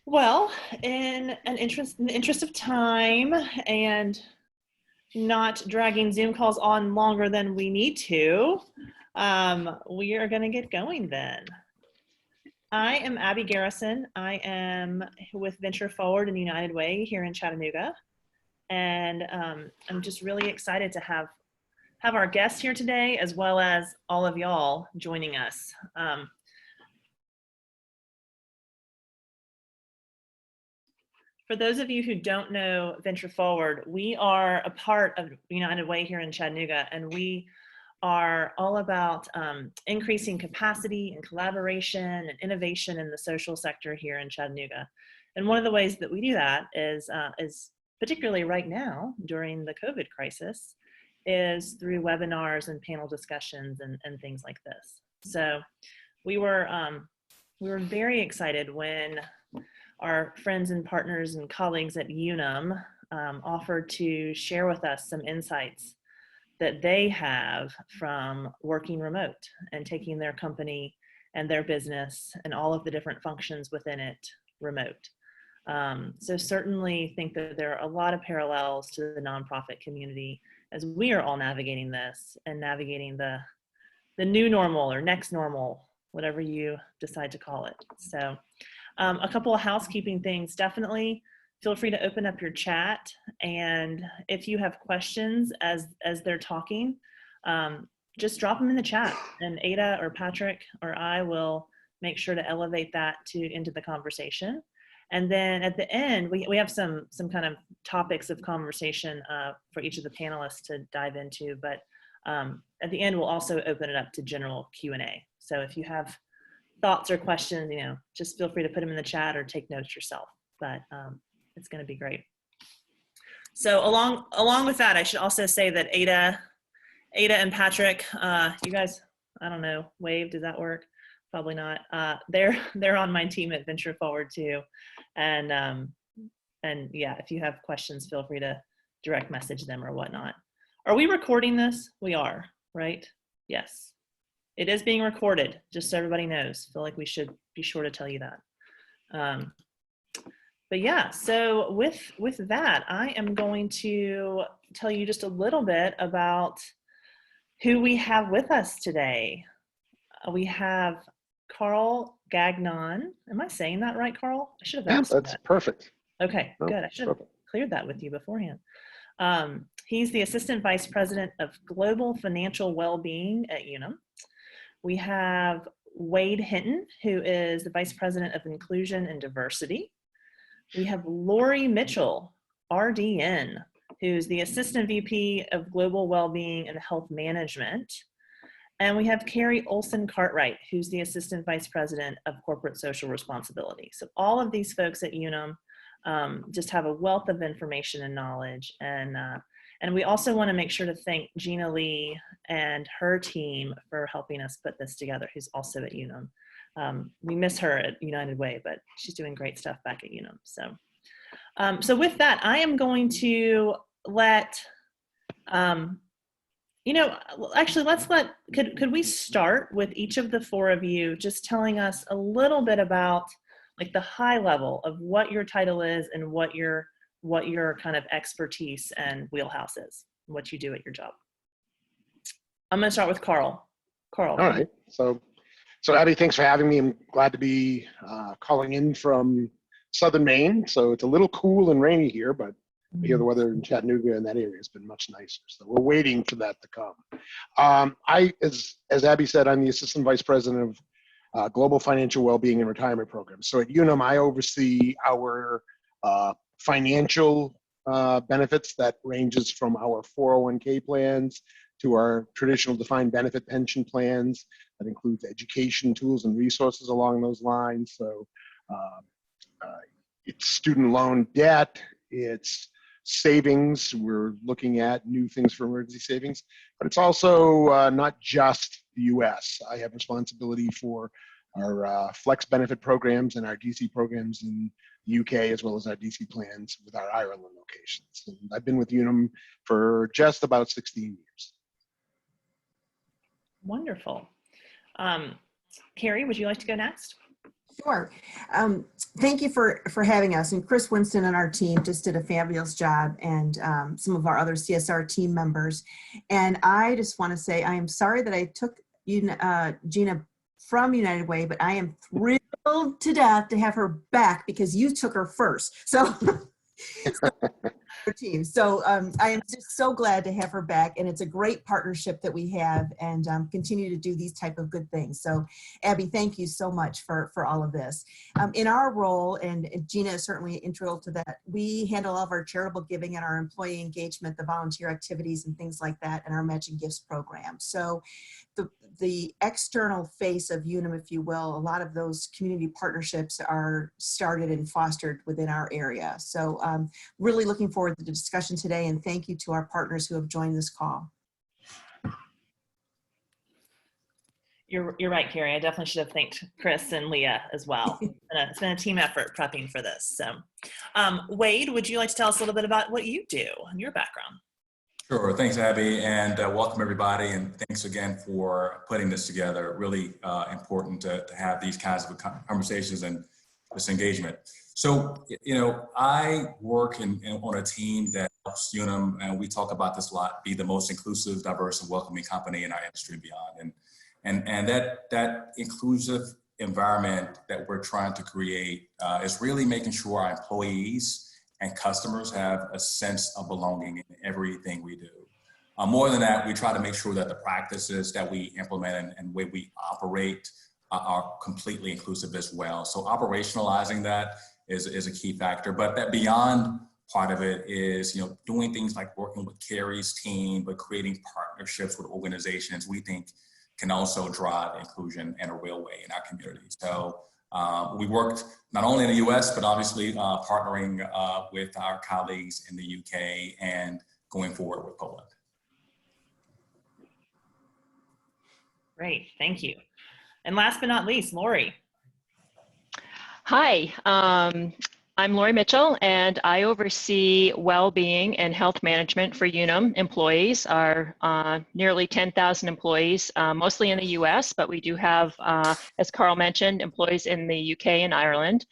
Well, in the interest of time and not dragging Zoom calls on longer than we need to, we are going to get going then. I am Abby Garrison. I am with Venture Forward and United Way here in Chattanooga, and I'm just really excited to have our guests here today, as well as all of y'all joining us. For those of you who don't know Venture Forward, we are a part of United Way here in Chattanooga, and we are all about increasing capacity and collaboration and innovation in the social sector here in Chattanooga. And one of the ways that we do that is particularly right now during the COVID crisis, is through webinars and panel discussions and things like this. So we were very excited when our friends and partners and colleagues at Unum offered to share with us some insights that they have from working remote and taking their company and their business and all of the different functions within it remote. So certainly think that there are a lot of parallels to the nonprofit community as we are all navigating this and navigating the new normal or next normal, whatever you decide to call it. So a couple of housekeeping things. Definitely feel free to open up your chat, and if you have questions as they're talking, just drop them in the chat, and Ada or Patrick or I will make sure to elevate that into the conversation. And then at the end, we have some kind of topics of conversation for each of the panelists to dive into, but at the end, we'll also open it up to general Q&A. So if you have thoughts or questions, just feel free to put them in the chat or take notes yourself, but it's going to be great. So along with that, I should also say that Ada and Patrick, you guys, I don't know, wave, does that work? Probably not. They're on my team at Venture Forward too. And yeah, if you have questions, feel free to direct message them or whatnot. Are we recording this? We are, right? Yes. It is being recorded, just so everybody knows. I feel like we should be sure to tell you that. But yeah, so with that, I am going to tell you just a little bit about who we have with us today. We have Carl Gagnon. Am I saying that right, Carl? I should have asked. Yeah, that's perfect. Okay, good. I should have cleared that with you beforehand. He's the Assistant Vice President of Global Financial Wellbeing at Unum. We have Wade Hinton, who is the Vice President of Inclusion and Diversity. We have Laurie Mitchell, RDN, who's the Assistant VP of Global Wellbeing and Health Management. And we have Carrie Olson Cartwright, who's the Assistant Vice President of Corporate Social Responsibility. So all of these folks at Unum just have a wealth of information and knowledge. And we also want to make sure to thank Gina Lee and her team for helping us put this together, who's also at Unum. We miss her at United Way, but she's doing great stuff back at Unum. So with that, I am going to let, actually could we start with each of the four of you just telling us a little bit about like the high level of what your title is and what your kind of expertise and wheelhouse is, what you do at your job. I'm going to start with Carl. Carl. All right. So Abby, thanks for having me. I'm glad to be calling in from southern Maine. So it's a little cool and rainy here, but I hear the weather in Chattanooga and that area has been much nicer. So we're waiting for that to come. As Abby said, I'm the Assistant Vice President of Global Financial Wellbeing and Retirement Programs. So at Unum, I oversee our financial benefits that ranges from our 401k plans to our traditional defined benefit pension plans. That includes education tools and resources along those lines. So it's student loan debt, it's savings. We're looking at new things for emergency savings, but it's also not just the US. I have responsibility for our flex benefit programs and our DC programs in the UK, as well as our DC plans with our Ireland locations. And I've been with Unum for just about 16 years. Wonderful. Carrie, would you like to go next? Sure. Thank you for having us. And Chris Winston and our team just did a fabulous job, and some of our other CSR team members. And I just want to say I am sorry that I took Gina from United Way, but I am thrilled to death to have her back because you took her first. So team. So I am just so glad to have her back, and it's a great partnership that we have, and continue to do these type of good things. So Abby, thank you so much for all of this. In our role, and Gina is certainly integral to that, we handle all of our charitable giving and our employee engagement, the volunteer activities and things like that, and our matching gifts program. So the external face of Unum, if you will, a lot of those community partnerships are started and fostered within our area. So really looking forward to the discussion today, and thank you to our partners who have joined this call. You're right, Carrie. I definitely should have thanked Chris and Leah as well. It's been a team effort prepping for this. So Wade, would you like to tell us a little bit about what you do and your background? Sure. Thanks, Abby, and welcome everybody. And thanks again for putting this together. Really important to have these kinds of conversations and this engagement. So, you know, I work on a team that helps Unum, and we talk about this a lot, be the most inclusive, diverse, and welcoming company in our industry and beyond. And that inclusive environment that we're trying to create is really making sure our employees and customers have a sense of belonging in everything we do. More than that, we try to make sure that the practices that we implement and the way we operate are completely inclusive as well. So operationalizing that is a key factor, but that beyond part of it is, you know, doing things like working with Carrie's team, but creating partnerships with organizations we think can also drive inclusion in a real way in our community. So we worked not only in the US, but obviously partnering with our colleagues in the UK and going forward with Poland. Great, thank you. And last but not least, Laurie. Hi, I'm Laurie Mitchell, and I oversee well-being and health management for Unum employees, our nearly 10,000 employees, mostly in the US, but we do have, as Carl mentioned, employees in the UK and Ireland.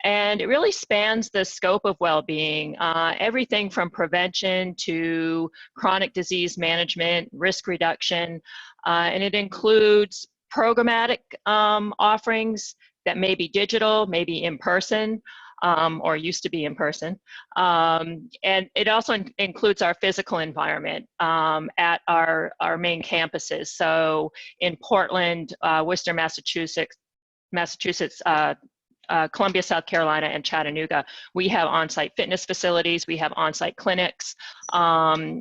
And it really spans the scope of well-being, everything from prevention to chronic disease management, risk reduction, and it includes programmatic offerings that may be digital, maybe in person, or used to be in person. And it also includes our physical environment at our main campuses. So in Portland, Worcester, Massachusetts, Columbia, South Carolina, and Chattanooga, we have on-site fitness facilities, we have on-site clinics,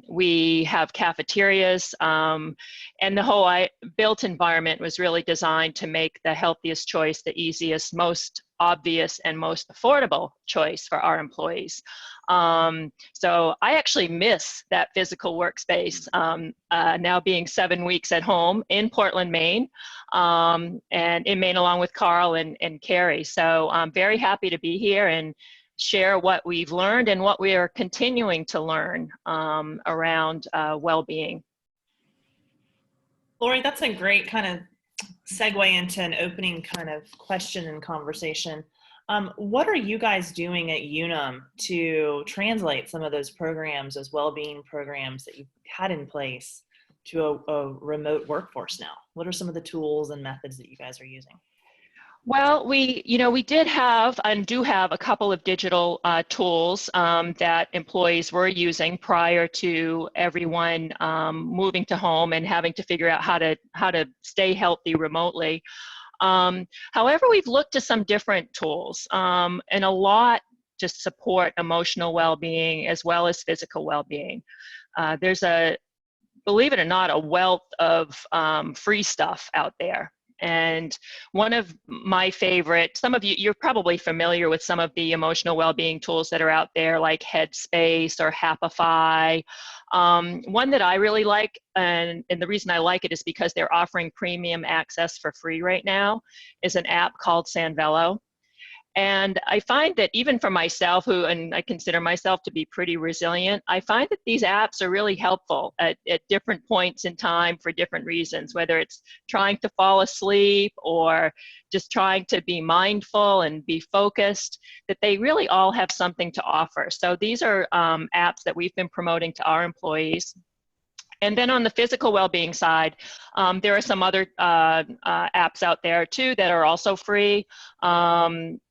we have cafeterias, and the whole built environment was really designed to make the healthiest choice the easiest, most obvious, and most affordable choice for our employees. So I actually miss that physical workspace, now being 7 weeks at home in Portland, Maine, and in Maine along with Carl and Carrie. So I'm very happy to be here and share what we've learned and what we are continuing to learn around well-being. Laurie, that's a great kind of segue into an opening kind of question and conversation. What are you guys doing at Unum to translate some of those programs, those well-being programs that you've had in place to a remote workforce now? What are some of the tools and methods that you guys are using? Well, we did have and do have a couple of digital tools that employees were using prior to everyone moving to home and having to figure out how to stay healthy remotely. However, we've looked to some different tools and a lot to support emotional well-being as well as physical well-being. There's believe it or not, a wealth of free stuff out there. And one of my favorite, some of you're probably familiar with some of the emotional well-being tools that are out there like Headspace or Happify. One that I really like, and the reason I like it is because they're offering premium access for free right now, is an app called Sanvello. And I find that even for myself, and I consider myself to be pretty resilient, I find that these apps are really helpful at different points in time for different reasons, whether it's trying to fall asleep or just trying to be mindful and be focused, that they really all have something to offer. So these are apps that we've been promoting to our employees. And then on the physical well-being side, there are some other apps out there too that are also free.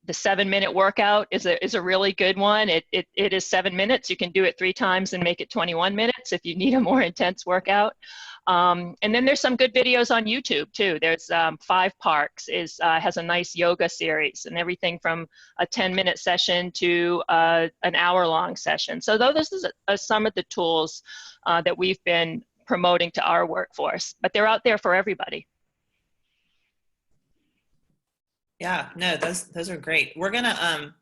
The 7-minute workout is a really good one. It is 7 minutes. You can do it 3 times and make it 21 minutes if you need a more intense workout. And then there's some good videos on YouTube too. There's 5 Parks has a nice yoga series, and everything from a 10-minute session to an hour-long session. So those are some of the tools that we've been promoting to our workforce, but they're out there for everybody. Yeah, no, those are great. We're gonna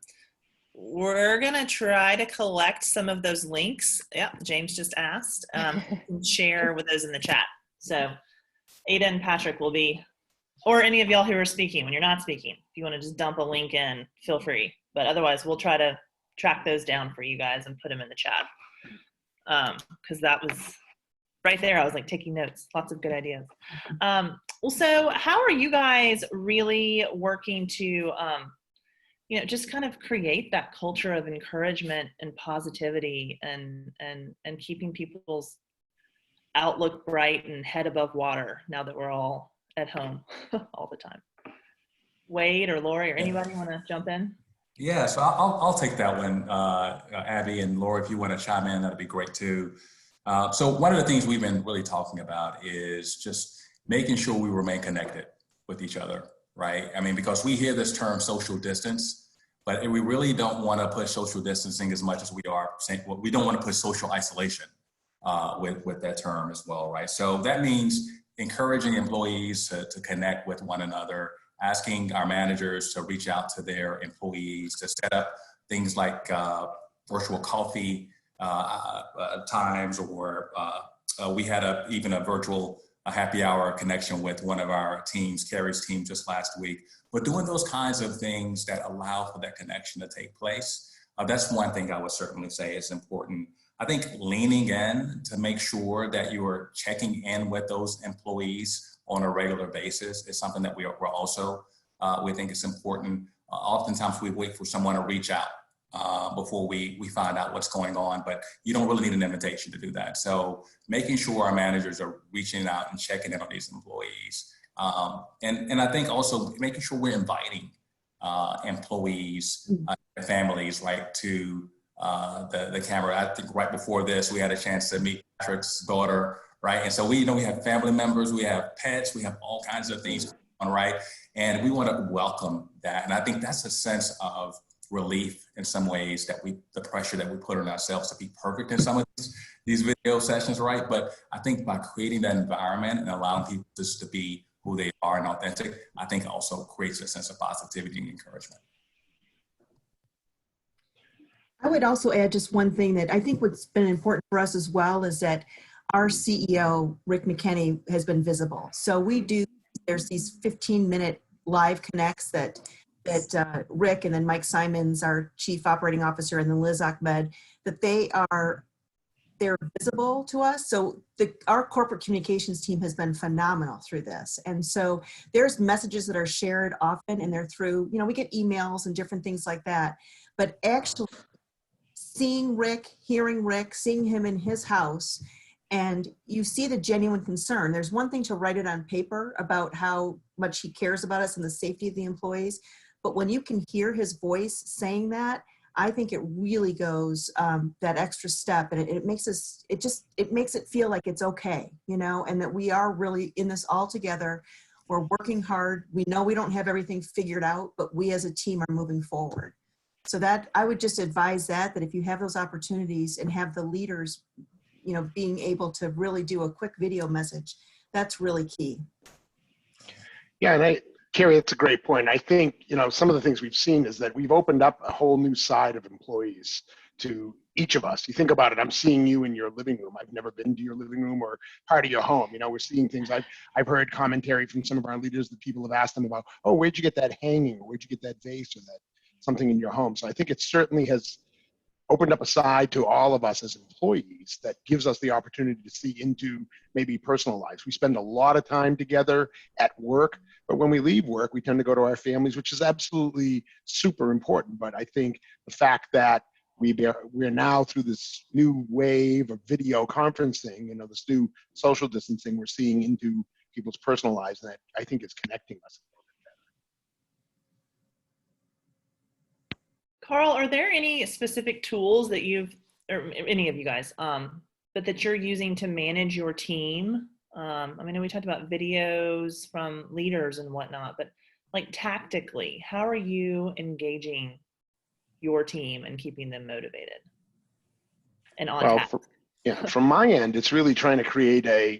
try to collect some of those links. Yeah, James just asked. And share with those in the chat. So Ada and Patrick will be, or any of y'all who are speaking when you're not speaking. If you want to just dump a link in, feel free. But otherwise, we'll try to track those down for you guys and put them in the chat. Because that was right there. I was like taking notes. Lots of good ideas. Also, how are you guys really working to, just kind of create that culture of encouragement and positivity and keeping people's outlook bright and head above water now that we're all at home all the time? Wade or Laurie or anybody want to jump in? Yeah, so I'll take that one, Abby and Laurie, if you want to chime in, that'd be great too. So one of the things we've been really talking about is just making sure we remain connected with each other, right? I mean, because we hear this term social distance, but we really don't want to push social distancing as much as we are saying, well, we don't want to push social isolation with that term as well, right? So that means encouraging employees to connect with one another, asking our managers to reach out to their employees, to set up things like virtual coffee times, or we had even a virtual happy hour connection with one of our teams, Carrie's team, just last week. But doing those kinds of things that allow for that connection to take place, that's one thing I would certainly say is important. I think leaning in to make sure that you are checking in with those employees on a regular basis is something that we also, we think is important. Oftentimes we wait for someone to reach out before we find out what's going on, but you don't really need an invitation to do that. So making sure our managers are reaching out and checking in on these employees. And I think also making sure we're inviting employees and families, right, to the camera. I think right before this, we had a chance to meet Patrick's daughter, right? And so we have family members, we have pets, we have all kinds of things on, right? And we want to welcome that. And I think that's a sense of relief in some ways, that the pressure that we put on ourselves to be perfect in some of these video sessions, right? But I think by creating that environment and allowing people just to be who they are and authentic, I think also creates a sense of positivity and encouragement. I would also add just one thing that I think what's been important for us as well is that our CEO, Rick McKenney, has been visible. So there's these 15-minute live connects that Rick and then Mike Simons, our Chief Operating Officer, and then Liz Ahmed, that they're visible to us. So our corporate communications team has been phenomenal through this. And so there's messages that are shared often, and they're through, we get emails and different things like that. But actually seeing Rick, hearing Rick, seeing him in his house, and you see the genuine concern. There's one thing to write it on paper about how much he cares about us and the safety of the employees. But when you can hear his voice saying that, I think it really goes that extra step, and it makes it feel like it's okay, and that we are really in this all together. We're working hard. We know we don't have everything figured out, but we as a team are moving forward. So that I would just advise that if you have those opportunities and have the leaders, being able to really do a quick video message, that's really key. Yeah, and Carrie, that's a great point. I think, some of the things we've seen is that we've opened up a whole new side of employees to each of us. You think about it, I'm seeing you in your living room. I've never been to your living room or part of your home. We're seeing things. I've heard commentary from some of our leaders that people have asked them about, oh, where'd you get that hanging? Or where'd you get that vase or that something in your home. So I think it certainly has opened up a side to all of us as employees that gives us the opportunity to see into maybe personal lives. We spend a lot of time together at work, but when we leave work, we tend to go to our families, which is absolutely super important. But I think the fact that we're now through this new wave of video conferencing, this new social distancing, we're seeing into people's personal lives, and that I think is connecting us. Carl, are there any specific tools that or any of you guys, but that you're using to manage your team? I know we talked about videos from leaders and whatnot, but like tactically, how are you engaging your team and keeping them motivated and on task? From my end, it's really trying to create a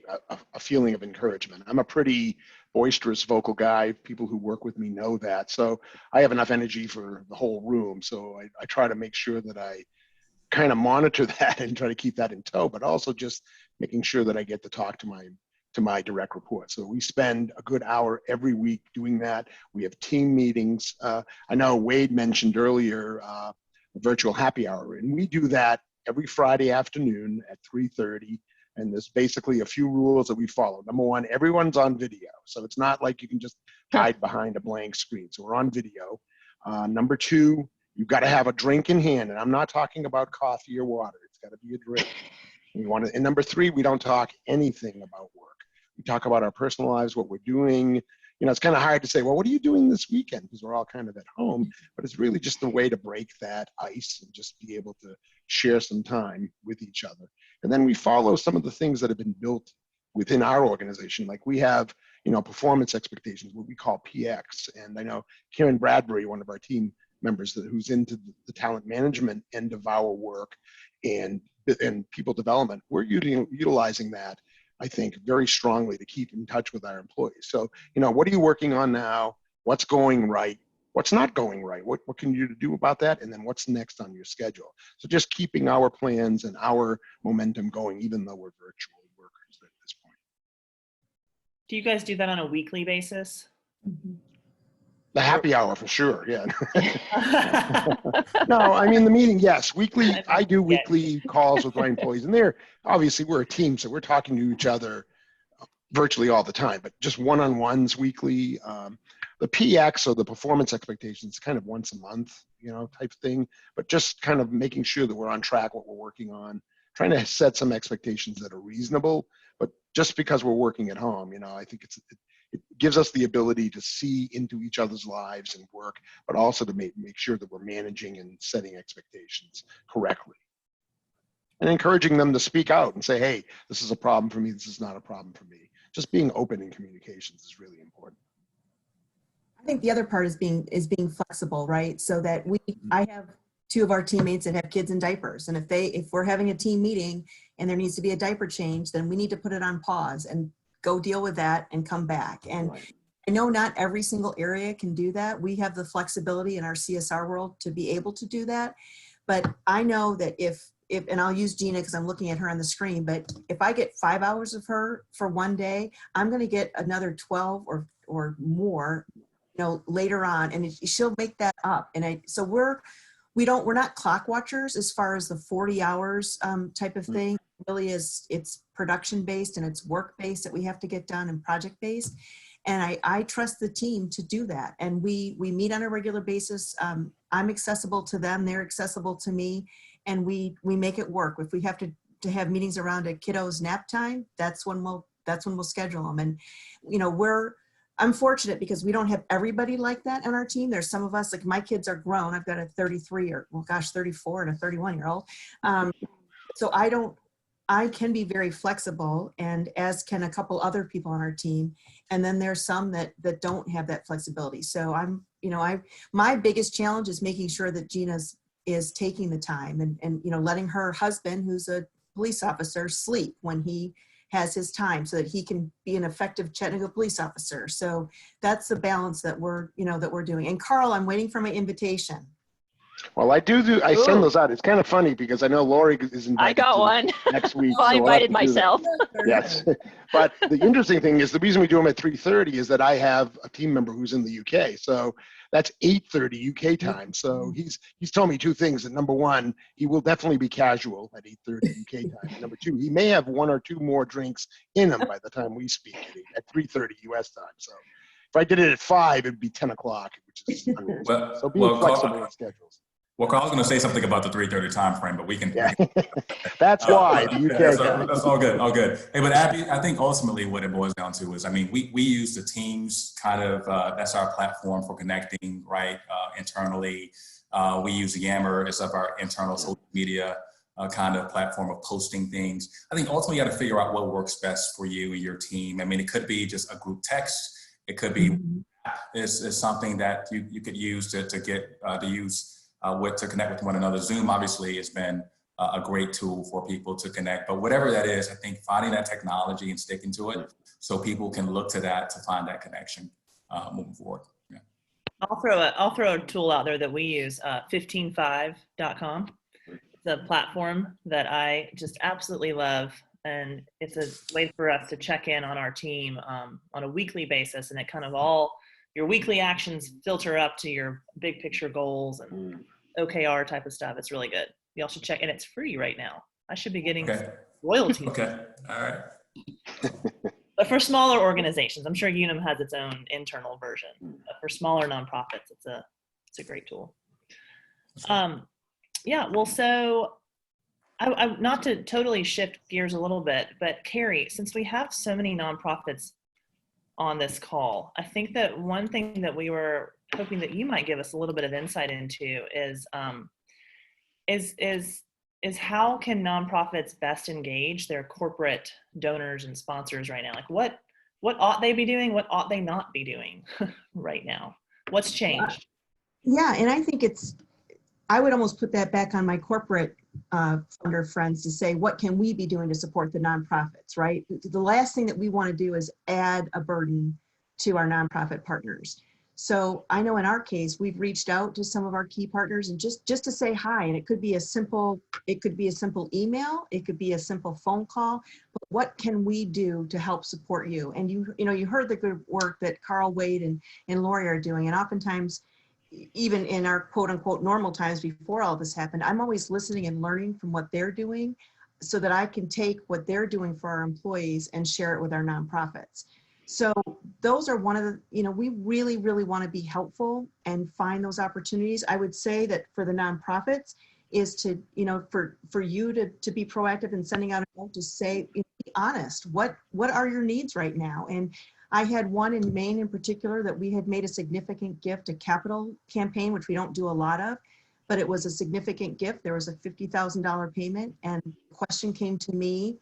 feeling of encouragement. I'm a pretty boisterous vocal guy. People who work with me know that. So I have enough energy for the whole room. So I try to make sure that I kind of monitor that and try to keep that in tow, but also just making sure that I get to talk to my direct report. So we spend a good hour every week doing that. We have team meetings. I know Wade mentioned earlier a virtual happy hour, and we do that every Friday afternoon at 3:30. And there's basically a few rules that we follow. Number one, everyone's on video. So it's not like you can just hide behind a blank screen. So we're on video. Number two, you've got to have a drink in hand. And I'm not talking about coffee or water. It's got to be a drink. And number three, we don't talk anything about work. We talk about our personal lives, what we're doing. It's kind of hard to say, well, what are you doing this weekend? Because we're all kind of at home, but it's really just a way to break that ice and just be able to share some time with each other. And then we follow some of the things that have been built within our organization. Like we have, performance expectations, what we call PX. And I know Karen Bradbury, one of our team members who's into the talent management end of our work and people development, we're utilizing that, I think, very strongly to keep in touch with our employees. So, what are you working on now? What's going right? What's not going right? What can you do about that? And then what's next on your schedule? So just keeping our plans and our momentum going, even though we're virtual workers at this point. Do you guys do that on a weekly basis? The happy hour for sure, yeah. No, the meeting, yes. Weekly, I do weekly calls with my employees, and obviously we're a team, so we're talking to each other virtually all the time, but just one-on-ones weekly. The PX, or the performance expectations, kind of once a month, type thing, but just kind of making sure that we're on track, what we're working on, trying to set some expectations that are reasonable, but just because we're working at home, I think it gives us the ability to see into each other's lives and work, but also to make sure that we're managing and setting expectations correctly. And encouraging them to speak out and say, hey, this is a problem for me, this is not a problem for me. Just being open in communications is really important. I think the other part is being flexible, right? So that I have two of our teammates that have kids in diapers. And if we're having a team meeting and there needs to be a diaper change, then we need to put it on pause and go deal with that and come back. And right. I know not every single area can do that. We have the flexibility in our CSR world to be able to do that. But I know that if and I'll use Gina because I'm looking at her on the screen, but if I get 5 hours of her for one day, I'm going to get another 12 or more, later on, and she'll make that up. And so we're not clock watchers as far as the 40 hours type of thing. It really is, it's production based and it's work based that we have to get done and project based. And I trust the team to do that. And we meet on a regular basis. I'm accessible to them, they're accessible to me, and we make it work. If we have to have meetings around a kiddo's nap time, that's when we'll schedule them. And I'm fortunate because we don't have everybody like that on our team. There's some of us, like my kids are grown. I've got a 34 and a 31-year-old. So I can be very flexible, and as can a couple other people on our team. And then there's some that don't have that flexibility. So my biggest challenge is making sure that Gina's is taking the time and letting her husband, who's a police officer, sleep when he has his time so that he can be an effective Chattanooga police officer. So that's the balance that we're doing. And Carl, I'm waiting for my invitation. Well, I send Ooh. those out. It's kind of funny because I know Laurie is invited I got to one. next week. Well, I so we'll have invited to do that. myself. Yes. But the interesting thing is the reason we do them at 3:30 is that I have a team member who's in the UK. So that's 8:30 UK time. So he's told me two things. That number one, he will definitely be casual at 8:30 UK time. And number two, he may have one or two more drinks in him by the time we speak at 3:30 US time. So if I did it at 5, it'd be 10 o'clock, which is unreasonable. Well, So being well, flexible in schedules. Well, Carl was going to say something about the 3:30 time frame, but we can. Yeah, that's why the UK. That's all good, all good. Hey, but Abby, I think ultimately what it boils down to is, I mean, we use the Teams kind of, that's our platform for connecting, right, internally. We use Yammer as our internal social media kind of platform of posting things. I think ultimately you got to figure out what works best for you and your team. I mean, it could be just a group text. It could be is something that you could use to connect with one another. Zoom obviously has been a great tool for people to connect, but whatever that is, I think finding that technology and sticking to it so people can look to that to find that connection moving forward. Yeah. I'll throw a tool out there that we use, 155.com. It's a platform that I just absolutely love. And it's a way for us to check in on our team on a weekly basis. And it kind of your weekly actions filter up to your big picture goals and OKR type of stuff. It's really good. You all should check, and it's free right now. I should be getting royalties. Okay, all right. But for smaller organizations, I'm sure Unum has its own internal version. But for smaller nonprofits, it's a great tool. Yeah, well, so I not to totally shift gears a little bit, but Carrie, since we have so many nonprofits on this call, I think that one thing that we were hoping that you might give us a little bit of insight into is how can nonprofits best engage their corporate donors and sponsors right now? Like what ought they be doing? What ought they not be doing right now? What's changed? Yeah, and I think I would almost put that back on my corporate funder friends to say, what can we be doing to support the nonprofits, right? The last thing that we want to do is add a burden to our nonprofit partners. So I know in our case, we've reached out to some of our key partners and just to say hi, and it could be a simple email, it could be a simple phone call, but what can we do to help support you? And you heard the good work that Carl, Wade, and Laurie are doing, and oftentimes, even in our quote unquote normal times before all this happened, I'm always listening and learning from what they're doing so that I can take what they're doing for our employees and share it with our nonprofits. So those are one of the, we really, really want to be helpful and find those opportunities. I would say that for the nonprofits is to, for you to be proactive in sending out a note to say, be honest, what are your needs right now? And I had one in Maine in particular that we had made a significant gift, a capital campaign, which we don't do a lot of, but it was a significant gift. There was a $50,000 payment, and the question came to me,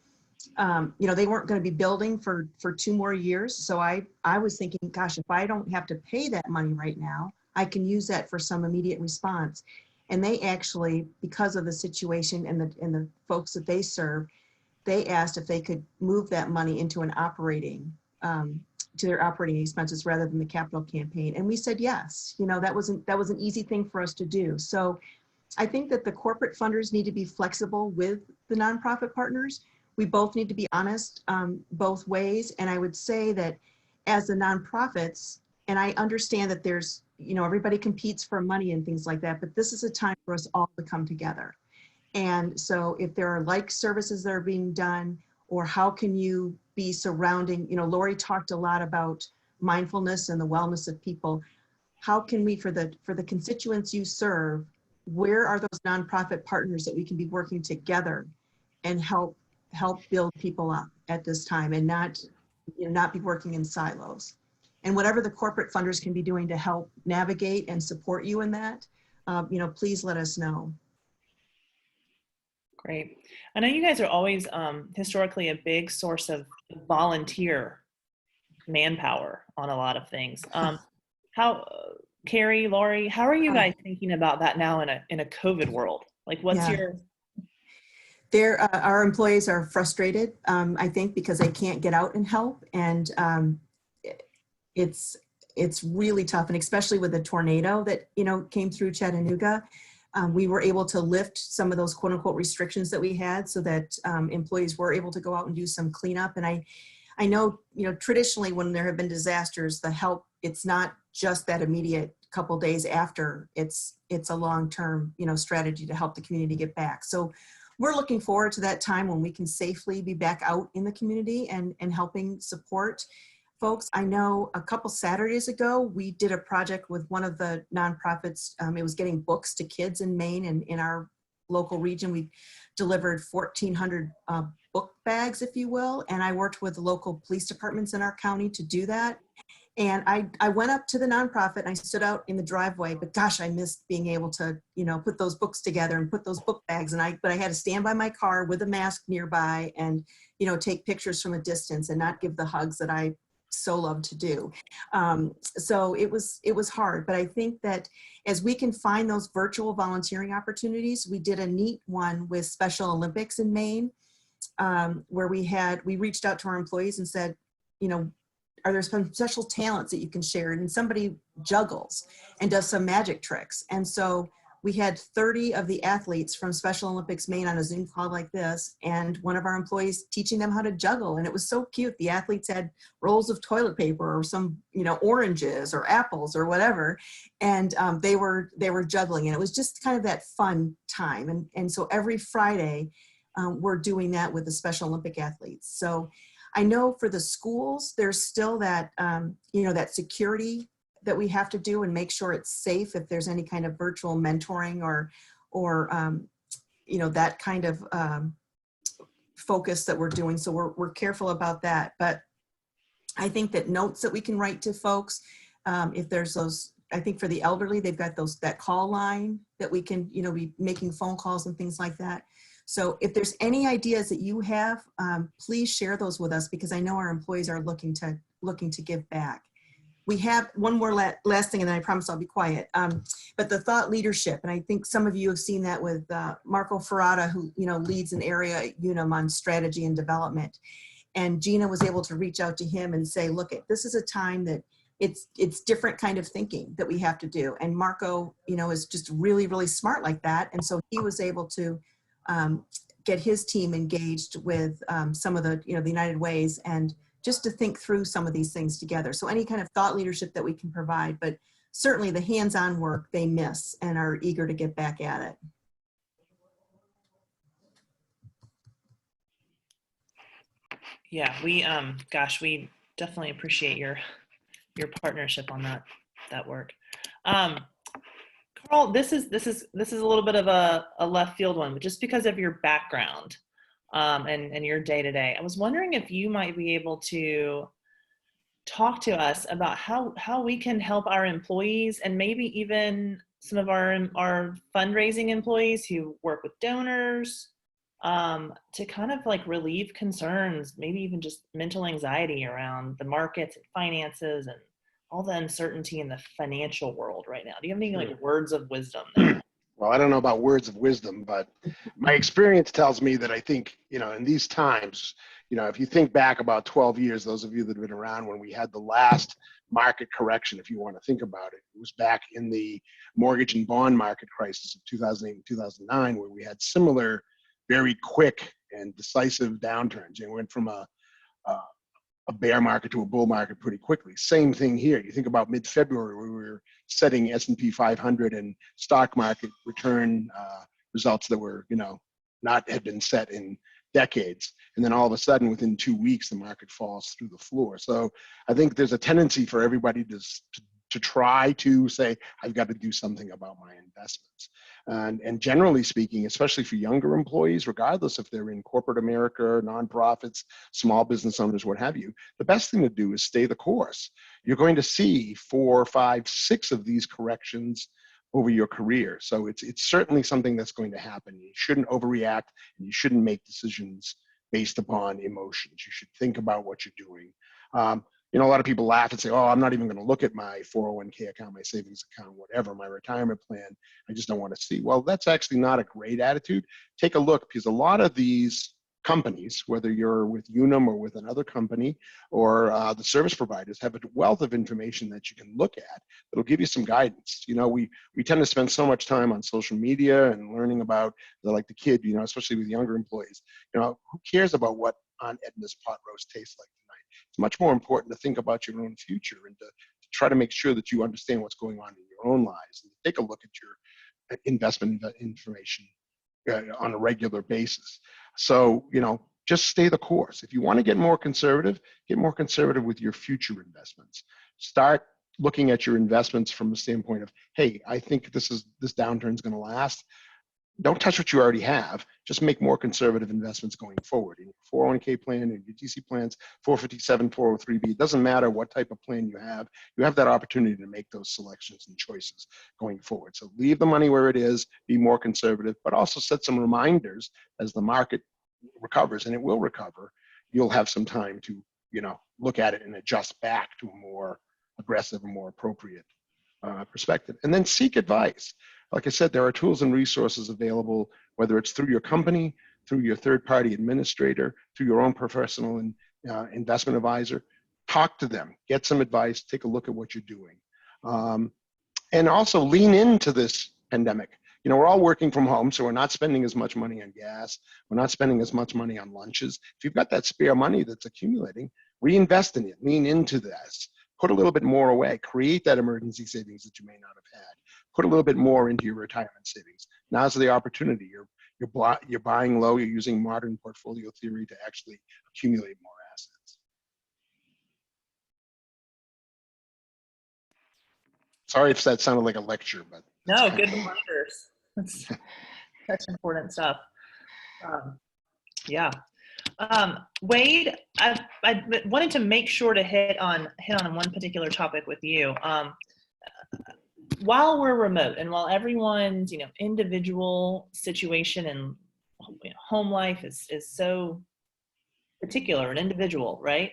they weren't going to be building for 2 more years. So I was thinking, gosh, if I don't have to pay that money right now, I can use that for some immediate response. And they actually, because of the situation and the folks that they serve, they asked if they could move that money into an operating, to their operating expenses rather than the capital campaign. And we said yes. That was an easy thing for us to do. So I think that the corporate funders need to be flexible with the nonprofit partners. We both need to be honest both ways. And I would say that as the nonprofits, and I understand that there's, everybody competes for money and things like that, but this is a time for us all to come together. And so if there are like services that are being done, or how can you be surrounding, Laurie talked a lot about mindfulness and the wellness of people. How can we, for the constituents you serve, where are those nonprofit partners that we can be working together and help build people up at this time, and not be working in silos? And whatever the corporate funders can be doing to help navigate and support you in that, please let us know. Great. I know you guys are always historically a big source of volunteer manpower on a lot of things. Carrie, Laurie, how are you guys thinking about that now in a COVID world? Like, what's our employees are frustrated, I think, because they can't get out and help. And it's really tough. And especially with the tornado that, came through Chattanooga. We were able to lift some of those quote unquote restrictions that we had so that employees were able to go out and do some cleanup. And I know, traditionally when there have been disasters, the help, it's not just that immediate couple days after, it's a long-term, strategy to help the community get back. So we're looking forward to that time when we can safely be back out in the community and helping support folks. I know a couple Saturdays ago, we did a project with one of the nonprofits. It was getting books to kids in Maine, and in our local region, we delivered 1,400 book bags, if you will. And I worked with the local police departments in our county to do that. And I went up to the nonprofit and I stood out in the driveway, but gosh, I missed being able to, put those books together and put those book bags. But I had to stand by my car with a mask nearby and, take pictures from a distance and not give the hugs that I so love to do. So it was hard, but I think that as we can find those virtual volunteering opportunities, we did a neat one with Special Olympics in Maine, where we reached out to our employees and said, are there some special talents that you can share? And somebody juggles and does some magic tricks. And so we had 30 of the athletes from Special Olympics Maine on a Zoom call like this, and one of our employees teaching them how to juggle. And it was so cute. The athletes had rolls of toilet paper or some, oranges or apples or whatever. And they were juggling. And it was just kind of that fun time. And so every Friday, we're doing that with the Special Olympic athletes. So I know for the schools, there's still that, that security that we have to do and make sure it's safe if there's any kind of virtual mentoring or that kind of focus that we're doing. So we're careful about that. But I think that notes that we can write to folks, if there's those, I think for the elderly, they've got that call line that we can, be making phone calls and things like that. So if there's any ideas that you have, please share those with us, because I know our employees are looking to give back. We have one more last thing, and then I promise I'll be quiet. But the thought leadership, and I think some of you have seen that with Marco Ferrata, who leads an area at Unum on strategy and development. And Gina was able to reach out to him and say, look, this is a time that it's different kind of thinking that we have to do. And Marco, is just really, really smart like that. And so he was able to get his team engaged with some of the, the United Ways, and just to think through some of these things together. So any kind of thought leadership that we can provide, but certainly the hands-on work they miss and are eager to get back at it. Yeah, we we definitely appreciate your partnership on that work. Carl, this is a little bit of a left field one, but just because of your background and your day-to-day, I was wondering if you might be able to talk to us about how we can help our employees, and maybe even some of our fundraising employees who work with donors, to kind of like relieve concerns, maybe even just mental anxiety around the markets and finances and all the uncertainty in the financial world right now. Do you have any like words of wisdom there? Well, I don't know about words of wisdom, but my experience tells me that I think, in these times, if you think back about 12 years, those of you that have been around when we had the last market correction, if you want to think about it, it was back in the mortgage and bond market crisis of 2008 and 2009, where we had similar, very quick and decisive downturns. And went from a bear market to a bull market pretty quickly. Same thing here. You think about mid-February, where we were setting S&P 500 and stock market return results that were, had been set in decades. And then all of a sudden, within 2 weeks, the market falls through the floor. So I think there's a tendency for everybody to try to say, I've got to do something about my investments. And generally speaking, especially for younger employees, regardless if they're in corporate America, nonprofits, small business owners, what have you, the best thing to do is stay the course. You're going to see 4, 5, 6 of these corrections over your career. So it's certainly something that's going to happen. You shouldn't overreact, and you shouldn't make decisions based upon emotions. You should think about what you're doing. A lot of people laugh and say, oh, I'm not even going to look at my 401k account, my savings account, whatever, my retirement plan. I just don't want to see. Well, that's actually not a great attitude. Take a look, because a lot of these companies, whether you're with Unum or with another company, or the service providers have a wealth of information that you can look at that'll give you some guidance. You know, we tend to spend so much time on social media and learning about the kid, you know, especially with younger employees. You know, who cares about what Aunt Edna's pot roast tastes like tonight? It's much more important to think about your own future and to try to make sure that you understand what's going on in your own lives and take a look at your investment information on a regular basis. So, you know, just stay the course. If you want to get more conservative with your future investments. Start looking at your investments from the standpoint of, hey, I think this downturn is going to last. Don't touch what you already have. Just make more conservative investments going forward in your 401k plan and your DC plans, 457, 403b. It doesn't matter what type of plan you have that opportunity to make those selections and choices going forward. So leave the money where it is, be more conservative, but also set some reminders as the market recovers, and it will recover. You'll have some time to, you know, look at it and adjust back to a more aggressive and more appropriate perspective. And then seek advice. Like I said, there are tools and resources available, whether it's through your company, through your third-party administrator, through your own professional and investment advisor. Talk to them, get some advice, take a look at what you're doing. And also lean into this pandemic. You know, we're all working from home, so we're not spending as much money on gas. We're not spending as much money on lunches. If you've got that spare money that's accumulating, reinvest in it, lean into this. Put a little bit more away, create that emergency savings that you may not have had. Put a little bit more into your retirement savings. Now's the opportunity. You're buying low, you're using modern portfolio theory to actually accumulate more assets. Sorry if that sounded like a lecture, but. No, good reminders. That's such important stuff. Yeah. Wade, I wanted to make sure to hit on one particular topic with you. While we're remote and while everyone's, you know, individual situation and, you know, home life is so particular and individual, right?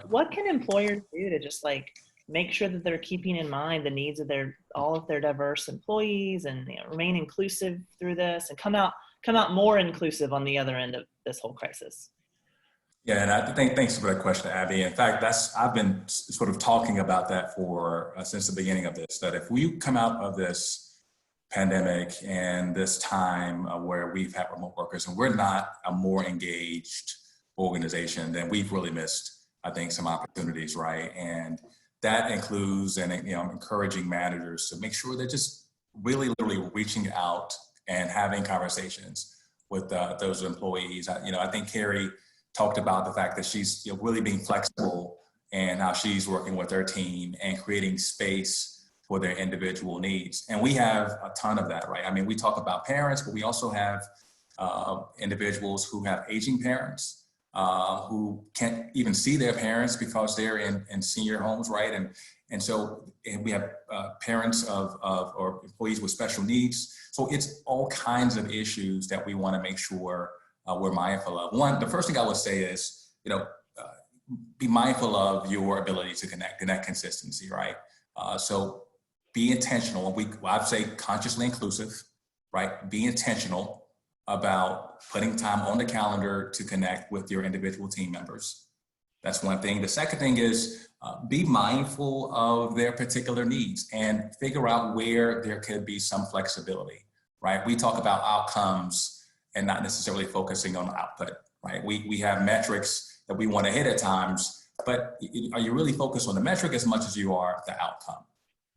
What can employers do to just like make sure that they're keeping in mind the needs of all of their diverse employees and, you know, remain inclusive through this and come out more inclusive on the other end of this whole crisis? Yeah, and I think thanks for that question, Abby. In fact, I've been sort of talking about that for since the beginning of this. That if we come out of this pandemic and this time where we've had remote workers and we're not a more engaged organization, then we've really missed, I think, some opportunities, right? And that includes, and you know, encouraging managers to make sure they're just really, literally reaching out and having conversations with those employees. I think Carrie talked about the fact that she's, you know, really being flexible and how she's working with her team and creating space for their individual needs. And we have a ton of that, right? I mean, we talk about parents, but we also have individuals who have aging parents who can't even see their parents because they're in senior homes, right? And so we have parents or employees with special needs. So it's all kinds of issues that we want to make sure we're mindful of. One, the first thing I would say is, you know, be mindful of your ability to connect and that consistency, right? So be intentional. I'd say consciously inclusive, right? Be intentional about putting time on the calendar to connect with your individual team members. That's one thing. The second thing is be mindful of their particular needs and figure out where there could be some flexibility, right? We talk about outcomes and not necessarily focusing on output, right? We have metrics that we want to hit at times, but are you really focused on the metric as much as you are the outcome,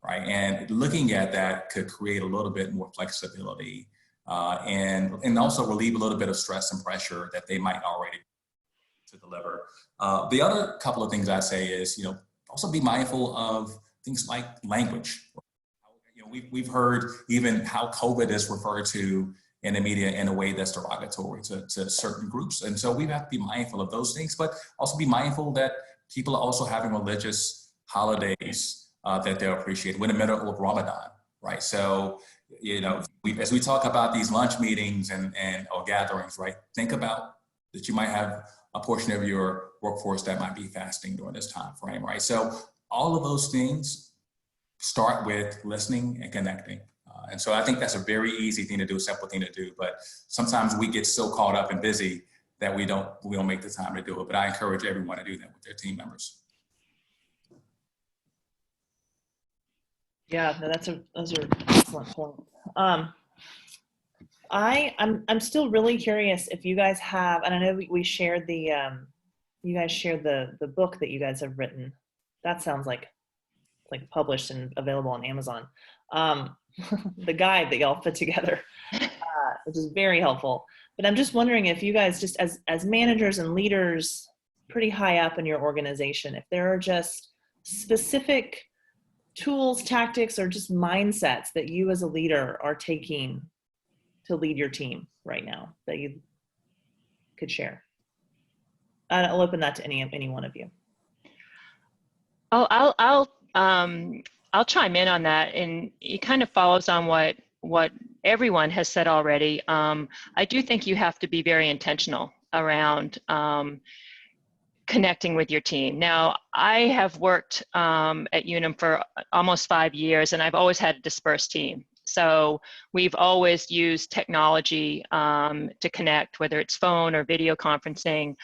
right? And looking at that could create a little bit more flexibility and also relieve a little bit of stress and pressure that they might already to deliver. The other couple of things I say is, you know, also be mindful of things like language. You know, we've heard even how COVID is referred to in the media in a way that's derogatory to certain groups. And so we have to be mindful of those things, but also be mindful that people are also having religious holidays that they'll appreciate. We're in the middle of Ramadan, right? So, you know, as we talk about these lunch meetings or gatherings, right? Think about that you might have a portion of your workforce that might be fasting during this time frame, right? So all of those things start with listening and connecting. And so I think that's a very easy thing to do, a simple thing to do, but sometimes we get so caught up and busy that we don't make the time to do it. But I encourage everyone to do that with their team members. Yeah, no, those are excellent points. I'm still really curious if you guys have, and I know we shared the you guys shared the book that you guys have written. That sounds like published and available on Amazon. The guide that y'all put together, which is very helpful. But I'm just wondering if you guys, just as managers and leaders pretty high up in your organization, if there are just specific tools, tactics, or just mindsets that you as a leader are taking to lead your team right now that you could share. I'll open that to any one of you. I'll chime in on that, and it kind of follows on what everyone has said already. I do think you have to be very intentional around connecting with your team. Now, I have worked at Unum for almost 5 years, and I've always had a dispersed team. So we've always used technology to connect, whether it's phone or video conferencing.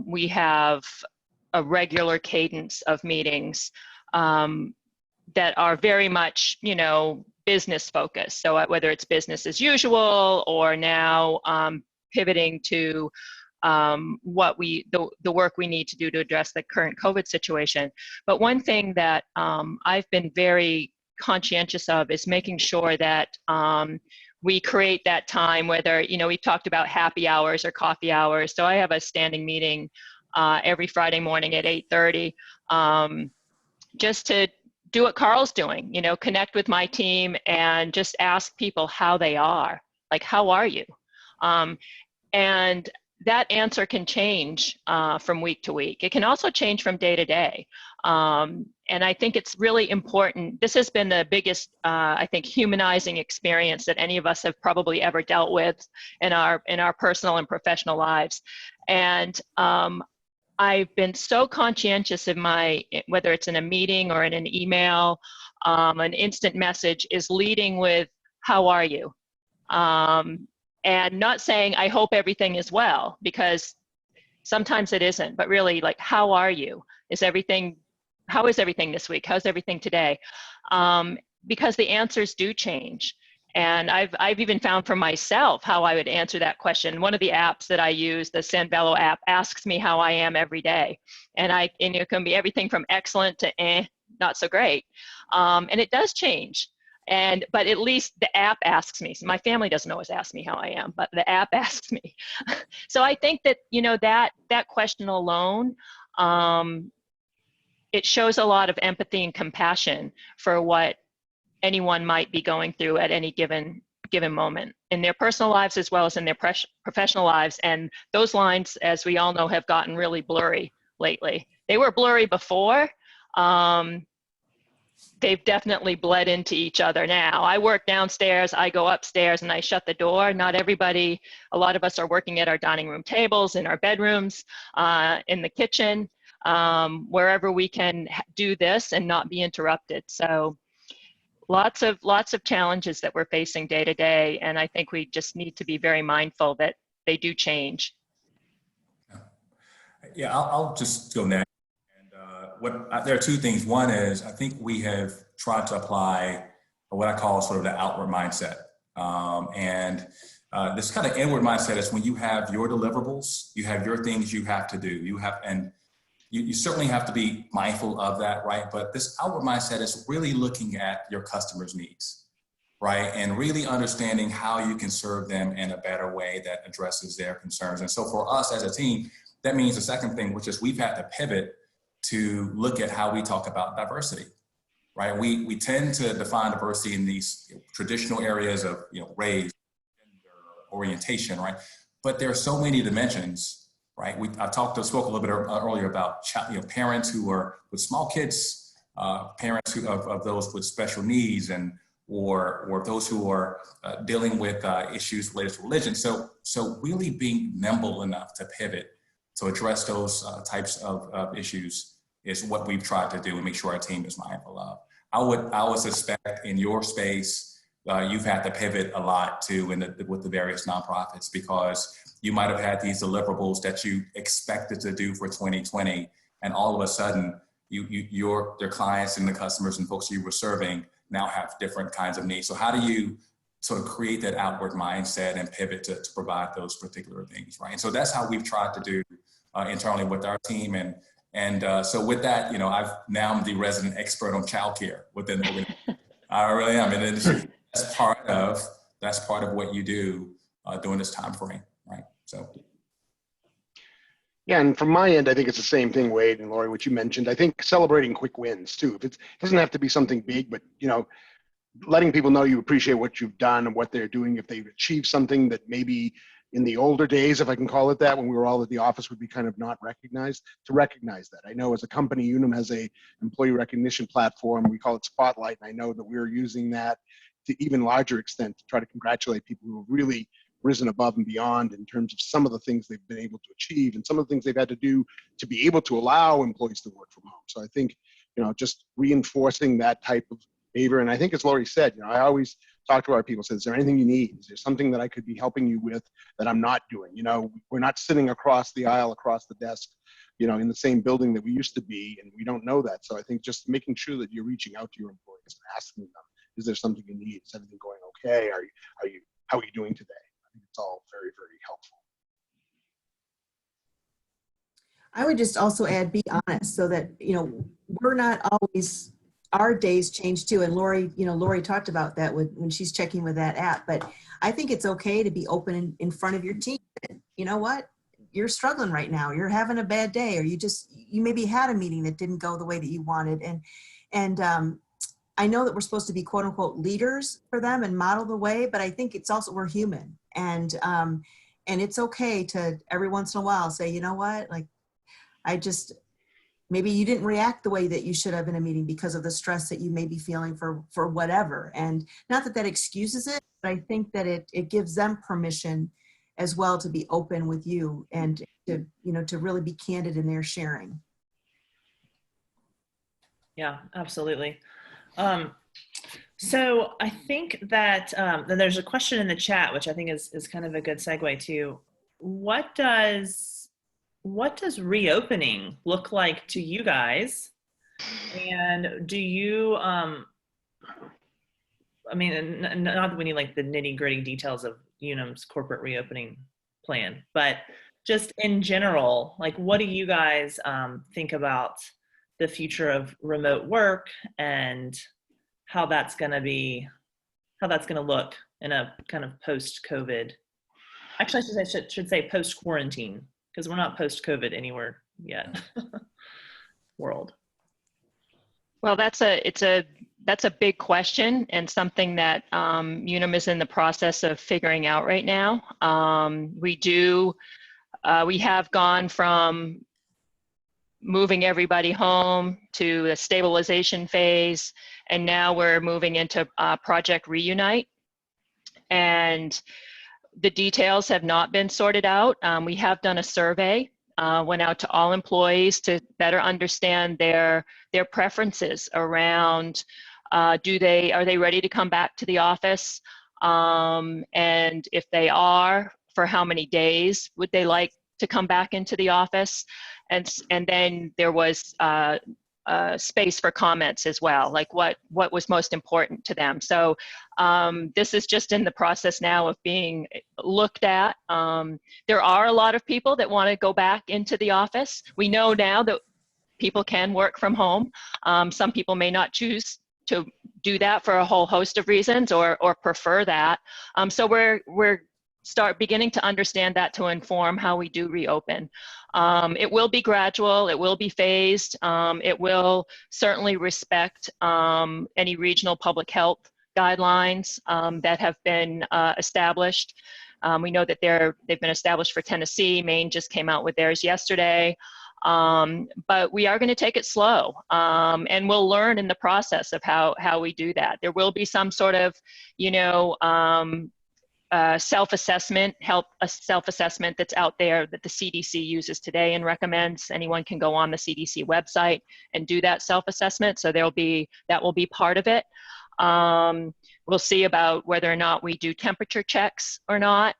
We have a regular cadence of meetings that are very much, business focused. So whether it's business as usual or now pivoting to the work we need to do to address the current COVID situation. But one thing that I've been very conscientious of is making sure that we create that time, whether, we've talked about happy hours or coffee hours. So I have a standing meeting every Friday morning at 8:30, just to do what Carl's doing, connect with my team and just ask people how they are, like, how are you? And that answer can change from week to week. It can also change from day to day. And I think it's really important. This has been the biggest, I think, humanizing experience that any of us have probably ever dealt with in our personal and professional lives. And I've been so conscientious in whether it's in a meeting or in an email, an instant message is leading with, how are you? And not saying, I hope everything is well, because sometimes it isn't, but really, like, how are you? How is everything this week? How's everything today? Because the answers do change. And I've even found for myself how I would answer that question. One of the apps that I use, the Sanvello app, asks me how I am every day. And it can be everything from excellent to not so great. And it does change. But at least the app asks me. So my family doesn't always ask me how I am, but the app asks me. So I think that, that question alone, it shows a lot of empathy and compassion for what anyone might be going through at any given moment in their personal lives as well as in their professional lives. And those lines, as we all know, have gotten really blurry lately. They were blurry before. They've definitely bled into each other now. I work downstairs, I go upstairs, and I shut the door. Not everybody, a lot of us are working at our dining room tables, in our bedrooms, in the kitchen, wherever we can do this and not be interrupted. So lots of challenges that we're facing day to day, and I think we just need to be very mindful that they do change. Yeah, I'll just go next. There are two things. One is, I think we have tried to apply what I call sort of the outward mindset. This kind of inward mindset is when you have your deliverables, you have your things you have to do. You certainly have to be mindful of that, right? But this outward mindset is really looking at your customers' needs, right? And really understanding how you can serve them in a better way that addresses their concerns. And so for us as a team, that means the second thing, which is we've had to pivot to look at how we talk about diversity, right? We tend to define diversity in these traditional areas of race, gender, orientation, right? But there are so many dimensions, right? I spoke a little bit earlier about parents who are with small kids, parents of those with special needs, or those who are dealing with issues related to religion. So really being nimble enough to pivot to address those types of issues is what we've tried to do and make sure our team is mindful of. I would suspect in your space, you've had to pivot a lot too with the various nonprofits, because you might have had these deliverables that you expected to do for 2020, and all of a sudden your clients and the customers and folks you were serving now have different kinds of needs. So how do you sort of create that outward mindset and pivot to provide those particular things, right? And so that's how we've tried to do internally with our team. And so with that, now I'm the resident expert on childcare within the organization. I really am, and that's part of what you do during this time frame, right? So. Yeah, and from my end, I think it's the same thing, Wade and Laurie, what you mentioned. I think celebrating quick wins too. If it doesn't have to be something big, but letting people know you appreciate what you've done and what they're doing. If they've achieved something that maybe in the older days, if I can call it that, when we were all at the office, would be kind of not recognized, to recognize that. I know as a company, Unum has a employee recognition platform. We call it Spotlight, and I know that we're using that to even larger extent to try to congratulate people who have really risen above and beyond in terms of some of the things they've been able to achieve and some of the things they've had to do to be able to allow employees to work from home. So I think, just reinforcing that type of behavior. And I think as Laurie said, I always talk to our people, say, is there anything you need? Is there something that I could be helping you with that I'm not doing? We're not sitting across the aisle, across the desk, in the same building that we used to be, and we don't know that. So I think just making sure that you're reaching out to your employees and asking them, is there something you need? Is everything going okay? How are you doing today? I think it's all very, very helpful. I would just also add, be honest, so that, we're not always, our days change too. And Laurie, Laurie talked about that when she's checking with that app, but I think it's okay to be open in front of your team. You know what? You're struggling right now. You're having a bad day, or you maybe had a meeting that didn't go the way that you wanted. And I know that we're supposed to be quote unquote leaders for them and model the way, but I think it's also, we're human. And it's okay to every once in a while say, you know what, like, maybe you didn't react the way that you should have in a meeting because of the stress that you may be feeling for whatever. And not that excuses it, but I think that it gives them permission as well to be open with you and to really be candid in their sharing. Yeah, absolutely. So I think that then there's a question in the chat, which I think is kind of a good segue to what does reopening look like to you guys? And do you, not that we need like the nitty gritty details of Unum's corporate reopening plan, but just in general, like what do you guys think about the future of remote work and how that's going to look in a kind of post-COVID, actually I should say post-quarantine, because we're not post-COVID anywhere yet. World. Well, that's a big question and something that Unum is in the process of figuring out right now. We have gone from moving everybody home to a stabilization phase, and now we're moving into Project Reunite. And the details have not been sorted out. We have done a survey, went out to all employees to better understand their preferences around are they ready to come back to the office? And if they are, for how many days would they like to come back into the office? And then there was space for comments as well, like what was most important to them. So this is just in the process now of being looked at. There are a lot of people that want to go back into the office. We know now that people can work from home. Some people may not choose to do that for a whole host of reasons or prefer that. So we're beginning to understand that to inform how we do reopen. It will be gradual, it will be phased, it will certainly respect any regional public health guidelines that have been established. We know that they've been established for Tennessee. Maine just came out with theirs yesterday. But we are going to take it slow, and we'll learn in the process of how we do that. There will be some sort of, self-assessment, self-assessment that's out there that the CDC uses today and recommends. Anyone can go on the CDC website and do that self-assessment. So that will be part of it. We'll see about whether or not we do temperature checks or not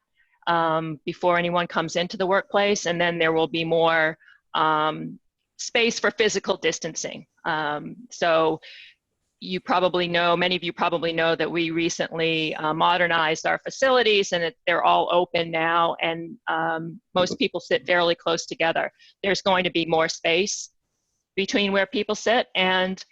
before anyone comes into the workplace. And then there will be more space for physical distancing. So you probably know, many of you probably know that we recently modernized our facilities and they're all open now, and most people sit fairly close together. There's going to be more space between where people sit, and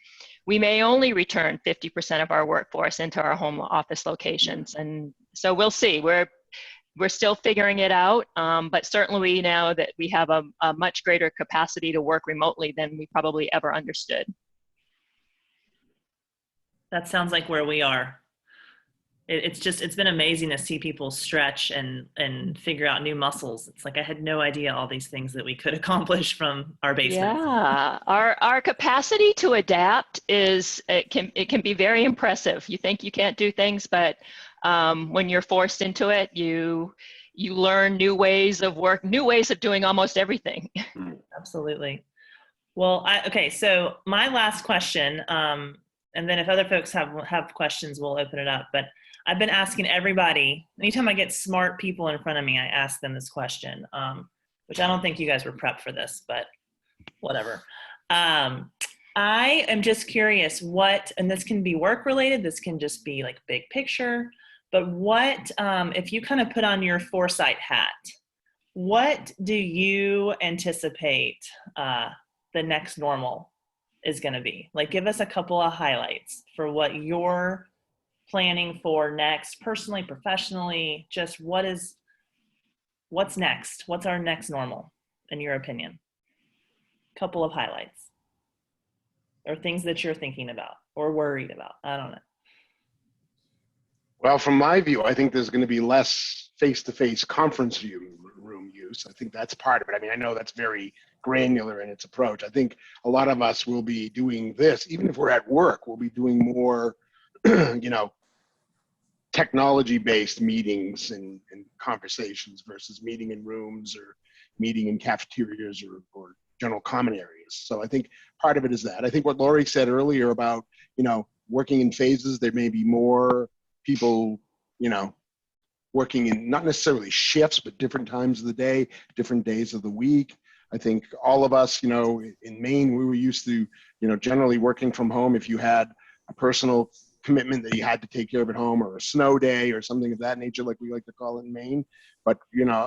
we may only return 50% of our workforce into our home office locations. And so we'll see. We're still figuring it out, but certainly we know that we have a much greater capacity to work remotely than we probably ever understood. That sounds like where we are. It's been amazing to see people stretch and figure out new muscles. It's like I had no idea all these things that we could accomplish from our basement. Yeah, our capacity to adapt it can be very impressive. You think you can't do things, but when you're forced into it, you learn new ways of work, new ways of doing almost everything. Absolutely. Well, okay. So my last question, and then if other folks have questions, we'll open it up. But I've been asking everybody, anytime I get smart people in front of me, I ask them this question, which I don't think you guys were prepped for this, but whatever. I am just curious and this can be work related, this can just be like big picture, but if you kind of put on your foresight hat, what do you anticipate the next normal is going to be? Like, give us a couple of highlights for what you're planning for next, personally, professionally. Just what's next? What's our next normal, in your opinion? Couple of highlights or things that you're thinking about or worried about. I don't know. Well, from my view, I think there's going to be less face-to-face conference room use. I think that's part of it. I mean, I know that's very granular in its approach. I think a lot of us will be doing this, even if we're at work, we'll be doing more, technology-based meetings and conversations versus meeting in rooms or meeting in cafeterias or general common areas. So I think part of it is that. I think what Laurie said earlier about, working in phases, there may be more people, working in not necessarily shifts, but different times of the day, different days of the week. I think all of us, in Maine, we were used to, generally working from home. If you had a personal commitment that you had to take care of at home, or a snow day or something of that nature, like we like to call it in Maine. But,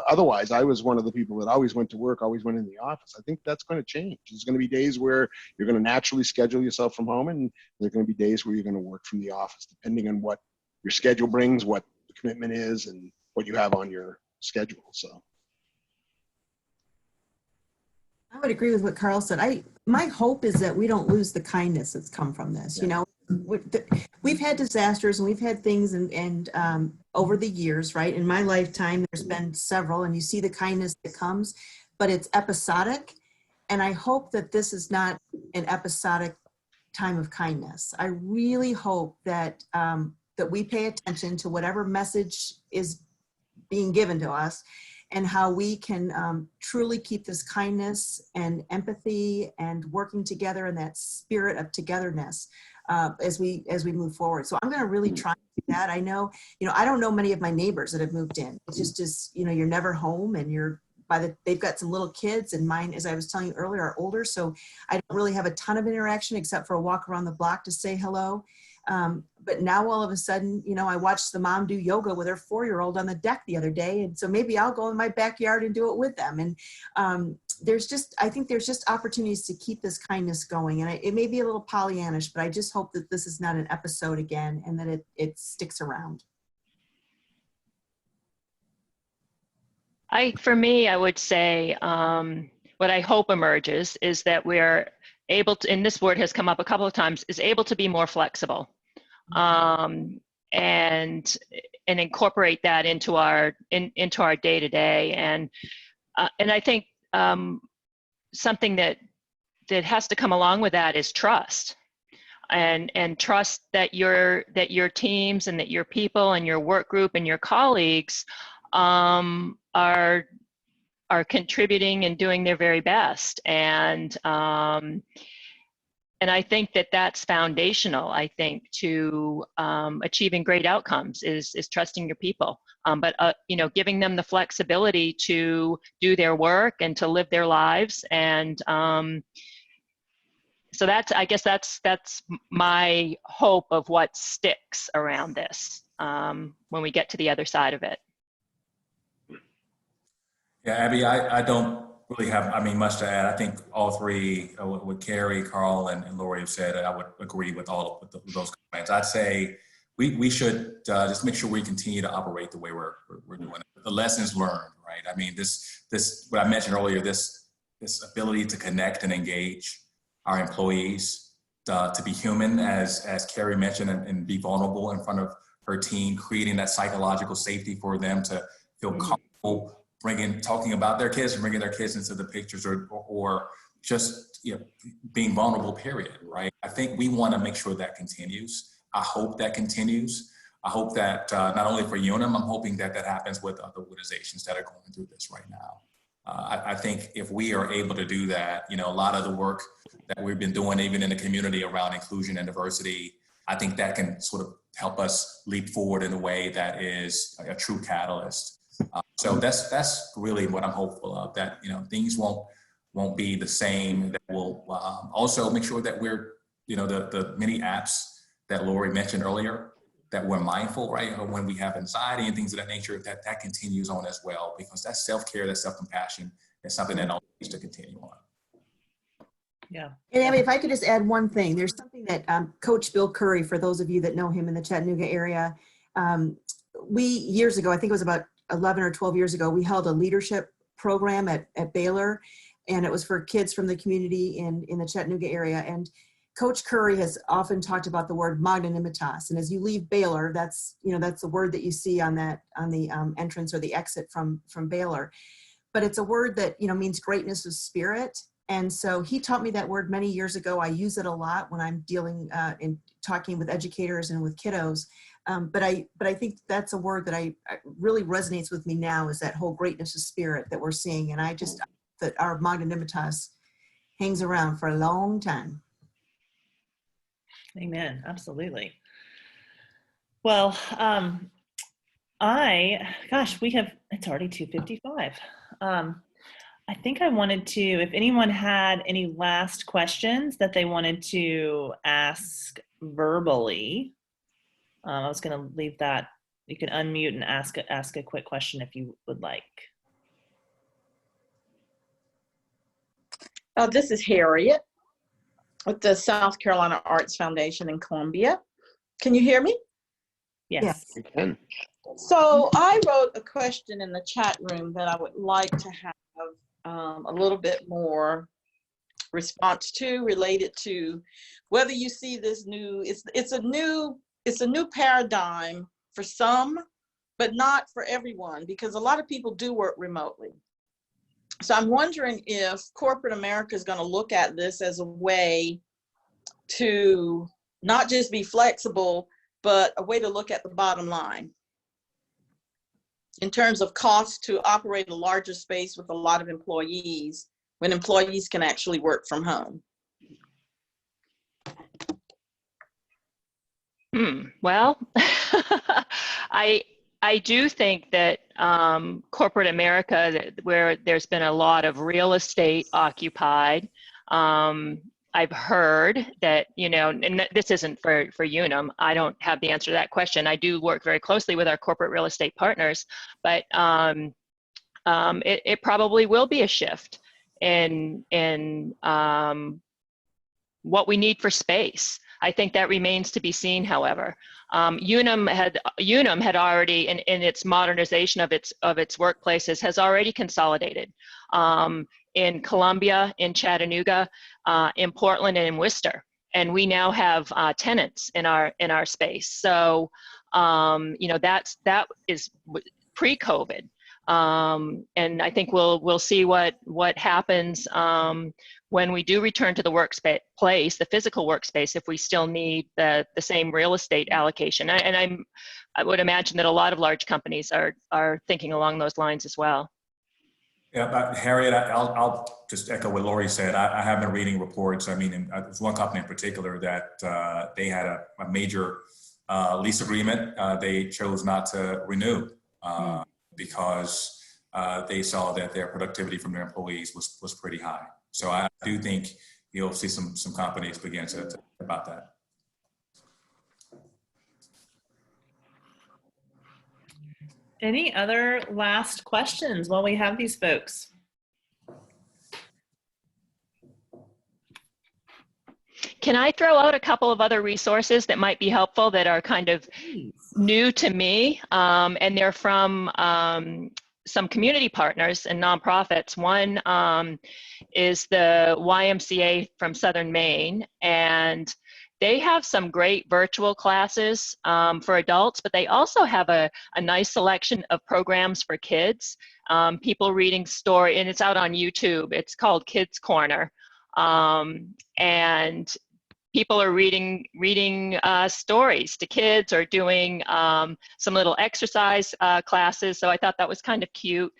otherwise, I was one of the people that always went to work, always went in the office. I think that's going to change. There's going to be days where you're going to naturally schedule yourself from home, and there are going to be days where you're going to work from the office, depending on what your schedule brings, what the commitment is, and what you have on your schedule. So I would agree with what Carl said. My hope is that we don't lose the kindness that's come from this. Yeah. We've had disasters and we've had things and over the years, right? In my lifetime, there's been several, and you see the kindness that comes, but it's episodic. And I hope that this is not an episodic time of kindness. I really hope that that we pay attention to whatever message is being given to us, and how we can truly keep this kindness and empathy and working together in that spirit of togetherness as we move forward. So I'm going to really try to do that. I know, I don't know many of my neighbors that have moved in. It's just you're never home, and they've got some little kids, and mine, as I was telling you earlier, are older. So I don't really have a ton of interaction except for a walk around the block to say hello. But now all of a sudden, I watched the mom do yoga with her 4-year-old on the deck the other day. And so maybe I'll go in my backyard and do it with them. And I think there's just opportunities to keep this kindness going. And it may be a little Pollyannish, but I just hope that this is not an episode again, and that it sticks around. For me, I would say what I hope emerges is that we're able to, and this word has come up a couple of times, is able to be more flexible and incorporate that into our day-to-day. And I think something that has to come along with that is trust, and trust that your teams and that your people and your work group and your colleagues are contributing and doing their very best. And I think that that's foundational, I think, to achieving great outcomes is trusting your people. But you know, giving them the flexibility to do their work and to live their lives. And so I guess that's my hope of what sticks around this when we get to the other side of it. Yeah, Abby, I don't really have, much to add. I think all three, what Carrie, Carl, and Laurie have said, I would agree with all of those comments. I'd say we should just make sure we continue to operate the way we're doing it. The lessons learned, right? I mean, this what I mentioned earlier, this ability to connect and engage our employees, to be human, as Carrie mentioned, and be vulnerable in front of her team, creating that psychological safety for them to feel comfortable talking about their kids and bringing their kids into the pictures, or just, you know, being vulnerable, period, right? I think we want to make sure that continues. I hope that continues. I hope that not only for Unum, I'm hoping that that happens with other organizations that are going through this right now. I think if we are able to do that, you know, a lot of the work that we've been doing, even in the community around inclusion and diversity, I think that can sort of help us leap forward in a way that is a true catalyst. So that's really what I'm hopeful of, that, you know, things won't be the same. That will also make sure that we're, you know, the many apps that Laurie mentioned earlier, that we're mindful, right, when we have anxiety and things of that nature, that continues on as well, because that's self-care, that's self-compassion, that's something that needs to continue on. Yeah. And Abby, if I could just add one thing, there's something that Coach Bill Curry, for those of you that know him in the Chattanooga area, we years ago, I think it was about 11 or 12 years ago, we held a leadership program at Baylor, and it was for kids from the community in the Chattanooga area. And Coach Curry has often talked about the word magnanimitas. And as you leave Baylor, that's the word that you see on the entrance or the exit from Baylor. But it's a word that, you know, means greatness of spirit. And so he taught me that word many years ago. I use it a lot when I'm dealing in talking with educators and with kiddos. But I think that's a word that I really resonates with me now, is that whole greatness of spirit that we're seeing. And I just, that our magnanimitas hangs around for a long time. Amen. Absolutely. Well, it's already 2:55. I think I wanted to, if anyone had any last questions that they wanted to ask verbally, I was going to leave that. You can unmute and ask a quick question if you would like. This is Harriet with the South Carolina Arts Foundation in Columbia. Can you hear me? Yes. We can. So I wrote a question in the chat room that I would like to have a little bit more response to, related to whether you see this new, it's a new paradigm for some, but not for everyone, because a lot of people do work remotely. So I'm wondering if corporate America is going to look at this as a way to not just be flexible, but a way to look at the bottom line in terms of cost to operate a larger space with a lot of employees, when employees can actually work from home. Well, I do think that corporate America, where there's been a lot of real estate occupied, I've heard that, you know, and this isn't for Unum, I don't have the answer to that question. I do work very closely with our corporate real estate partners, but it probably will be a shift in what we need for space. I think that remains to be seen, however. Unum had already, in its modernization of its workplaces, has already consolidated in Columbia, in Chattanooga, in Portland, and in Worcester. And we now have tenants in our space. So, you know, that is pre-COVID. And I think we'll see what happens when we do return to the workspace, the physical workspace, if we still need the same real estate allocation. And I would imagine that a lot of large companies are thinking along those lines as well. Yeah, but Harriet, I'll just echo what Laurie said. I have been reading reports. I mean, there's one company in particular that they had a major lease agreement. They chose not to renew because they saw that their productivity from their employees was pretty high. So I do think you'll see some companies begin to think about that. Any other last questions while we have these folks? Can I throw out a couple of other resources that might be helpful that are kind of new to me? And they're from some community partners and nonprofits. One is the YMCA from Southern Maine, and they have some great virtual classes for adults, but they also have a nice selection of programs for kids. People reading story, and it's out on YouTube. It's called Kids Corner. And people are reading stories to kids or doing some little exercise classes. So I thought that was kind of cute.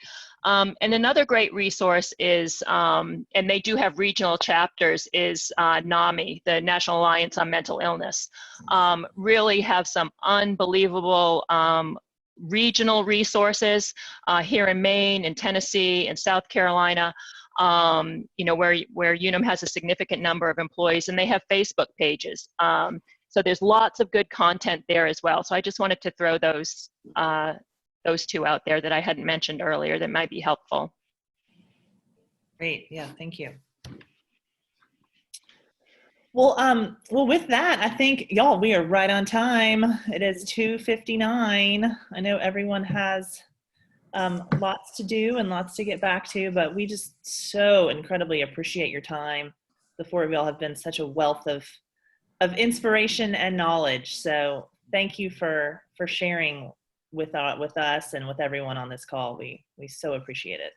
And another great resource is, and they do have regional chapters, is NAMI, the National Alliance on Mental Illness. Really have some unbelievable regional resources here in Maine and Tennessee and South Carolina. You know, where Unum has a significant number of employees, and they have Facebook pages. So there's lots of good content there as well. So I just wanted to throw those two out there that I hadn't mentioned earlier that might be helpful. Great, yeah, thank you. Well, with that, I think, y'all, we are right on time. It is 2:59. I know everyone has lots to do and lots to get back to, but we just so incredibly appreciate your time. The four of y'all have been such a wealth of inspiration and knowledge. So thank you for sharing with us and with everyone on this call. We so appreciate it.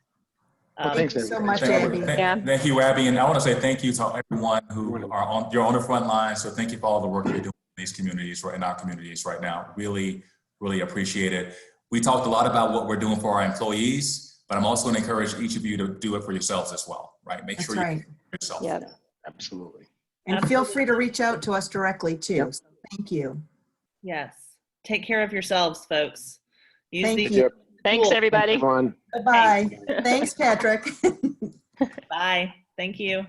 Well, thanks Thank you so everybody. much, Abby. Yeah. Thank you, Abby. And I want to say thank you to everyone who are you're on the front line. So thank you for all the work you're doing in these communities, in our communities right now. Really, really appreciate it. We talked a lot about what we're doing for our employees, but I'm also going to encourage each of you to do it for yourselves as well, right? Make That's sure you right. do it yourself. Yeah. Absolutely. And feel free to reach out to us directly too. Yep. So thank you. Yes. Take care of yourselves, folks. Use Thank these you. Thanks, tools. everybody. Everyone. Bye-bye. Thanks, Patrick. Bye. Thank you.